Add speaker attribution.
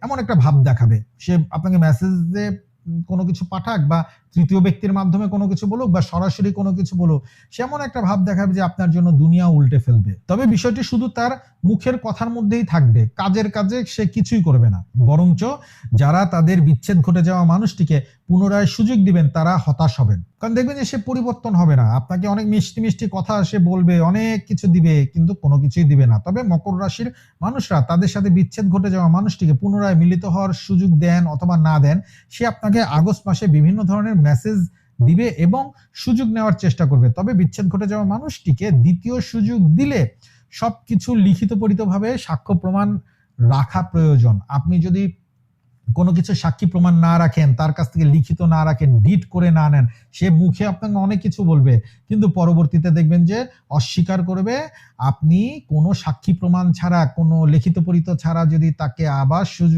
Speaker 1: এমন একটা ভাব দেখাবে। সে আপনাকে মেসেজে কোনো কিছু পাঠাক বা তৃতীয় ব্যক্তির মাধ্যমে কোনো কিছু বলুক বা সরাসরি কোনো কিছু বলুক, সে এমন একটা ভাব দেখাবে যে আপনার জন্য দুনিয়া উল্টে ফেলবে। তবে বিষয়টি শুধু তার মুখের কথার মধ্যেই থাকবে। কাজের কাজে সে কিছুই করবে না। বরঞ্চ যারা তাদের বিচ্ছেদ ঘটে যাওয়া মানুষটিকে পুনরায় সুযোগ দিবেন তারা হতাশ হবেন। কারণ দেখবেন যে সে পরিবর্তন হবে না। আপনাকে অনেক মিষ্টি, মিষ্টি কথা সে বলবে, অনেক কিছু দিবে কিন্তু কোনো কিছুই দিবে না। তবে মকর রাশির মানুষরা তাদের সাথে বিচ্ছেদ ঘটে যাওয়া মানুষটিকে পুনরায় মিলিত হওয়ার সুযোগ দেন অথবা না দেন, সে আপনাকে আগস্ট মাসে বিভিন্ন ধরনের মেসেজ দিবে এবং সুযোগ নেওয়ার চেষ্টা করবে। তবে বিচ্ছেদ ঘটে যাওয়া মানুষটিকে দ্বিতীয় সুযোগ দিলে সবকিছু লিখিতপরিতভাবে সাক্ষ্য প্রমাণ রাখা প্রয়োজন। আপনি যদি কোনো কিছু সাক্ষী প্রমাণ না রাখেন, তার কাছ থেকে লিখিত না রাখেন, ডিট করে না নেন, সে মুখে আপনাকে অনেক কিছু বলবে কিন্তু পরবর্তীতে দেখবেন যে অস্বীকার করবে। আপনি কোনো সাক্ষী প্রমাণ ছাড়া, কোনো লিখিত পরিত ছাড়া যদি তাকে আবার সুযোগ